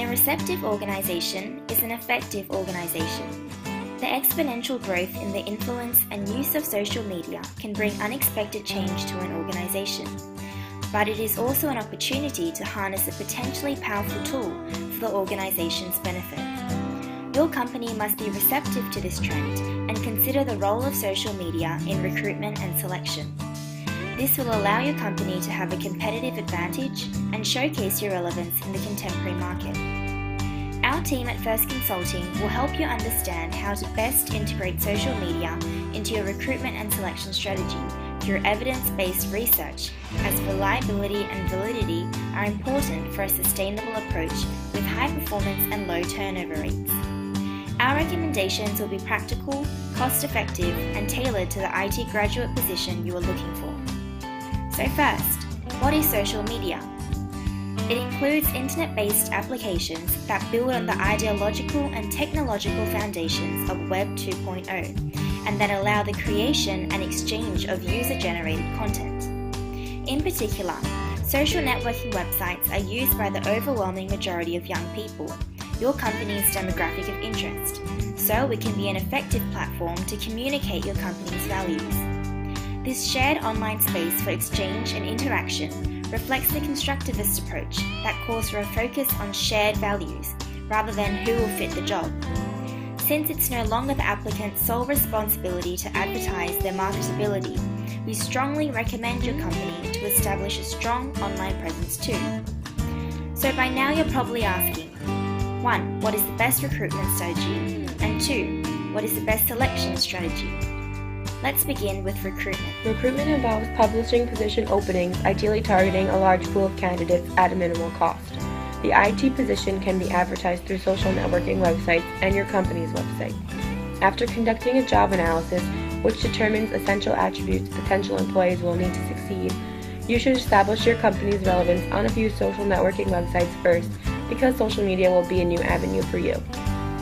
A receptive organization is an effective organization. The exponential growth in the influence and use of social media can bring unexpected change to an organization, but it is also an opportunity to harness a potentially powerful tool for the organization's benefit. Your company must be receptive to this trend and consider the role of social media in recruitment and selection. This will allow your company to have a competitive advantage and showcase your relevance in the contemporary market. Our team at First Consulting will help you understand how to best integrate social media into your recruitment and selection strategy through evidence-based research, as reliability and validity are important for a sustainable approach with high performance and low turnover rates. Our recommendations will be practical, cost-effective, and tailored to the IT graduate position you are looking for. So first, what is social media? It includes internet-based applications that build on the ideological and technological foundations of Web 2.0 and that allow the creation and exchange of user-generated content. In particular, social networking websites are used by the overwhelming majority of young people, your company's demographic of interest, so it can be an effective platform to communicate your company's values. This shared online space for exchange and interaction reflects the constructivist approach that calls for a focus on shared values rather than who will fit the job. Since it's no longer the applicant's sole responsibility to advertise their marketability, we strongly recommend your company to establish a strong online presence too. So by now you're probably asking, 1. What is the best recruitment strategy? And 2. What is the best selection strategy? Let's begin with recruitment. Recruitment involves publishing position openings, ideally targeting a large pool of candidates at a minimal cost. The IT position can be advertised through social networking websites and your company's website. After conducting a job analysis, which determines essential attributes potential employees will need to succeed, you should establish your company's relevance on a few social networking websites first, because social media will be a new avenue for you.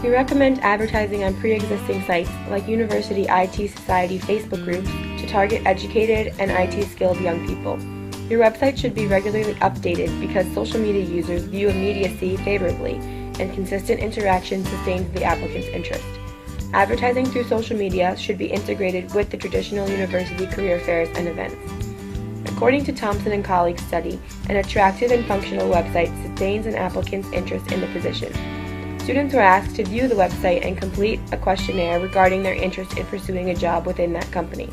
We recommend advertising on pre-existing sites like University IT Society Facebook groups to target educated and IT-skilled young people. Your website should be regularly updated because social media users view immediacy favorably, and consistent interaction sustains the applicant's interest. Advertising through social media should be integrated with the traditional university career fairs and events. According to Thompson and colleagues' study, an attractive and functional website sustains an applicant's interest in the position. Students were asked to view the website and complete a questionnaire regarding their interest in pursuing a job within that company.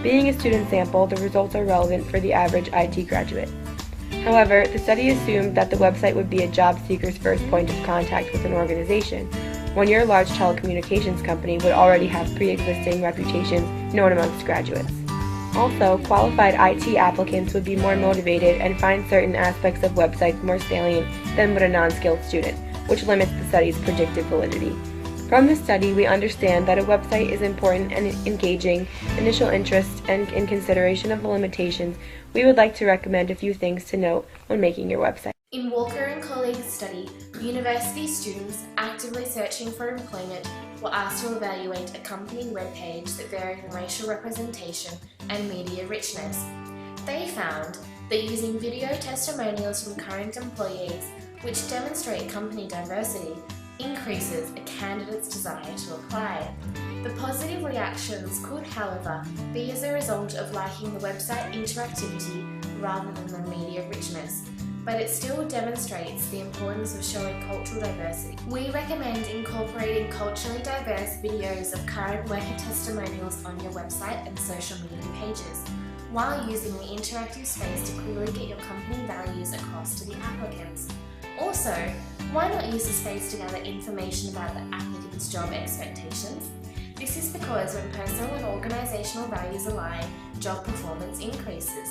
Being a student sample, the results are relevant for the average IT graduate. However, the study assumed that the website would be a job seeker's first point of contact with an organization, when your large telecommunications company would already have pre-existing reputations known amongst graduates. Also, qualified IT applicants would be more motivated and find certain aspects of websites more salient than would a non-skilled student, which limits the study's predictive validity. From this study, we understand that a website is important and engaging initial interest, and in consideration of the limitations, we would like to recommend a few things to note when making your website. In Walker and colleagues' study, university students actively searching for employment were asked to evaluate a company webpage that varied in racial representation and media richness. They found that using video testimonials from current employees, which demonstrate company diversity, increases a candidate's desire to apply. The positive reactions could, however, be as a result of liking the website interactivity rather than the media richness, but it still demonstrates the importance of showing cultural diversity. We recommend incorporating culturally diverse videos of current worker testimonials on your website and social media pages, while using the interactive space to clearly get your company values across to the applicants. Also, why not use the space to gather information about the applicant's job expectations? This is because when personal and organisational values align, job performance increases.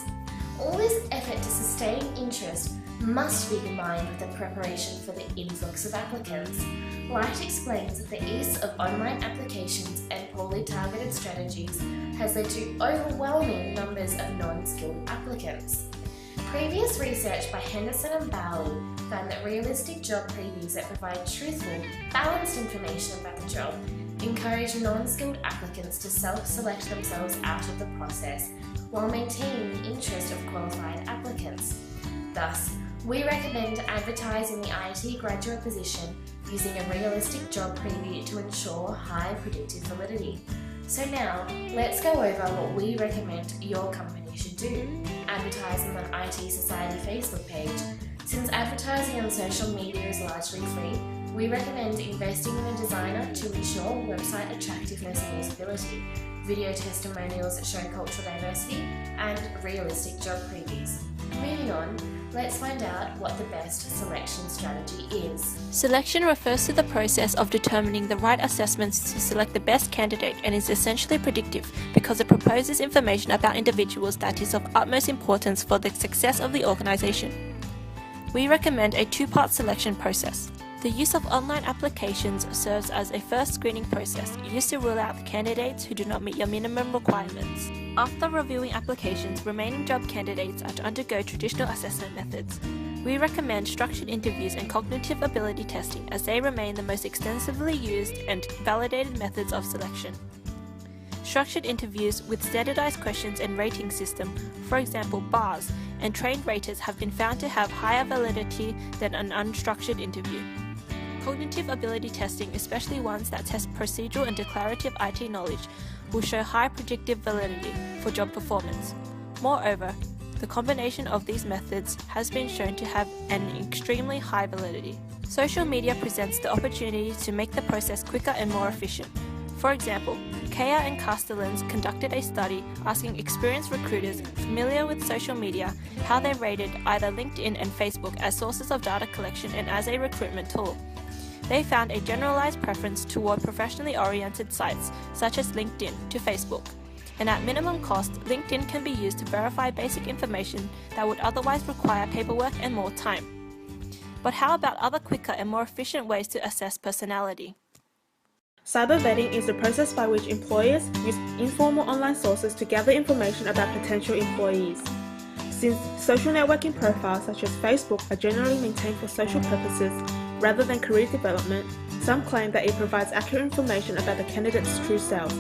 All this effort to sustain interest must be combined with the preparation for the influx of applicants. Light explains that the ease of online applications and poorly targeted strategies has led to overwhelming numbers of non-skilled applicants. Previous research by Henderson and Bowley found that realistic job previews that provide truthful, balanced information about the job encourage non-skilled applicants to self-select themselves out of the process while maintaining the interest of qualified applicants. Thus, We recommend advertising the IT graduate position using a realistic job preview to ensure high predictive validity. So now, let's go over what we recommend your company should do. Advertising on IT Society Facebook page. Since advertising on social media is largely free, we recommend investing in a designer to ensure website attractiveness and usability, video testimonials that show cultural diversity, and realistic job previews. Moving on, let's find out what the best selection strategy is. Selection refers to the process of determining the right assessments to select the best candidate and is essentially predictive because it proposes information about individuals that is of utmost importance for the success of the organisation. We recommend a two-part selection process. The use of online applications serves as a first screening process used to rule out the candidates who do not meet your minimum requirements. After reviewing applications, remaining job candidates are to undergo traditional assessment methods. We recommend structured interviews and cognitive ability testing as they remain the most extensively used and validated methods of selection. Structured interviews with standardized questions and rating system, for example bars, and trained raters have been found to have higher validity than an unstructured interview. Cognitive ability testing, especially ones that test procedural and declarative IT knowledge, will show high predictive validity for job performance. Moreover, the combination of these methods has been shown to have an extremely high validity. Social media presents the opportunity to make the process quicker and more efficient. For example, Kea and Castellans conducted a study asking experienced recruiters familiar with social media how they rated either LinkedIn and Facebook as sources of data collection and as a recruitment tool. They found a generalized preference toward professionally oriented sites, such as LinkedIn, to Facebook. And at minimum cost, LinkedIn can be used to verify basic information that would otherwise require paperwork and more time. But how about other quicker and more efficient ways to assess personality? Cyber vetting is the process by which employers use informal online sources to gather information about potential employees. Since social networking profiles such as Facebook are generally maintained for social purposes rather than career development, some claim that it provides accurate information about the candidate's true self.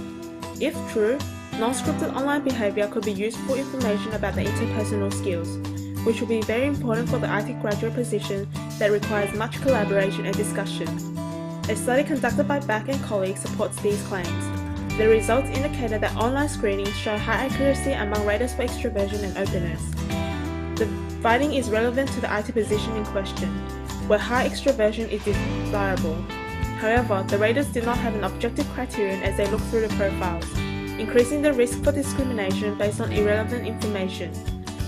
If true, non-scripted online behavior could be used for information about the interpersonal skills, which will be very important for the IT graduate position that requires much collaboration and discussion. A study conducted by Back and colleagues supports these claims. The results indicated that online screenings show high accuracy among raters for extroversion and openness. The finding is relevant to the IT position in question, where high extroversion is desirable. However, the raters did not have an objective criterion as they looked through the profiles, increasing the risk for discrimination based on irrelevant information,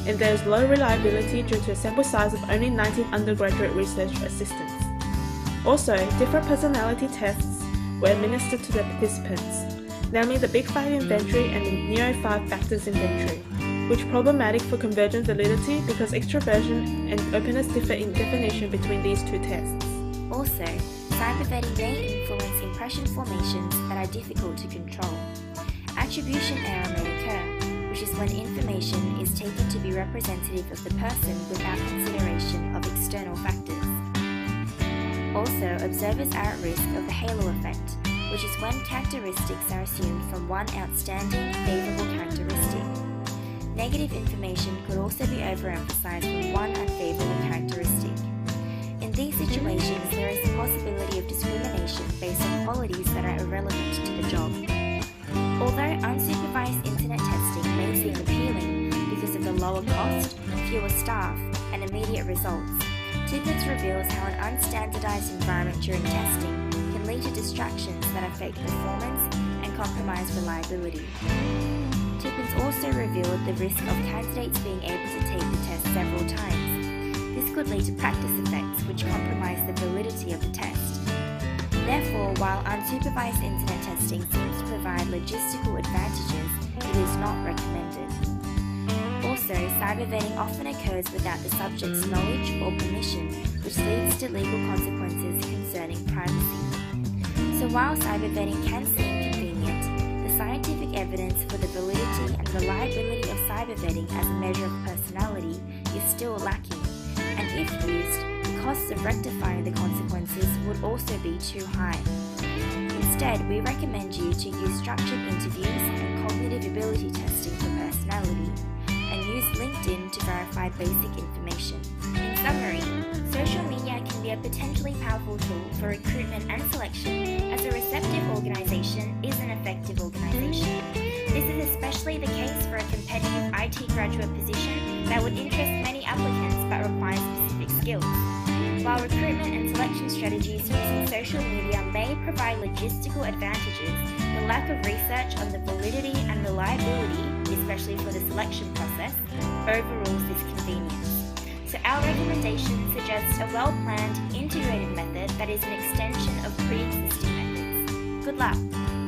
and there is low reliability due to a sample size of only 19 undergraduate research assistants. Also, different personality tests were administered to the participants, namely the Big 5 inventory and the Neo 5 factors inventory, which is problematic for convergent validity because extroversion and openness differ in definition between these two tests. Also, cyber vetting may influence impression formations that are difficult to control. Attribution error may occur, which is when information is taken to be representative of the person without consideration of external factors. Also, observers are at risk of the halo effect, which is when characteristics are assumed from one outstanding, favourable characteristic. Negative information could also be overemphasized from one unfavourable characteristic. In these situations, there is the possibility of discrimination based on qualities that are irrelevant to the job. Although unsupervised internet testing may seem appealing because of the lower cost, fewer staff, and immediate results, Tippins reveals how an unstandardized environment during testing can lead to distractions that affect performance and compromise reliability. Tippins also revealed the risk of candidates being able to take the test several times. This could lead to practice effects which compromise the validity of the test. Therefore, while unsupervised internet testing seems to provide logistical advantages, it is not recommended. Also, cyber vetting often occurs without the subject's knowledge or permission, which leads to legal consequences concerning privacy. So while cyber vetting can seem convenient, the scientific evidence for the validity and reliability of cyber vetting as a measure of personality is still lacking, and if used, the costs of rectifying the consequences would also be too high. Instead, we recommend you to use structured interviews and cognitive ability testing for personality, and use LinkedIn to verify basic information. In summary, social media can be a potentially powerful tool for recruitment and selection, as a receptive organisation is an effective organisation. This is especially the case for a competitive IT graduate position that would interest many applicants but requires specific skills. While recruitment and selection strategies using social media may provide logistical advantages, the lack of research on the validity and reliability, especially for the selection process, overrules this convenience. So our recommendation suggests a well-planned, integrated method that is an extension of pre-existing methods. Good luck!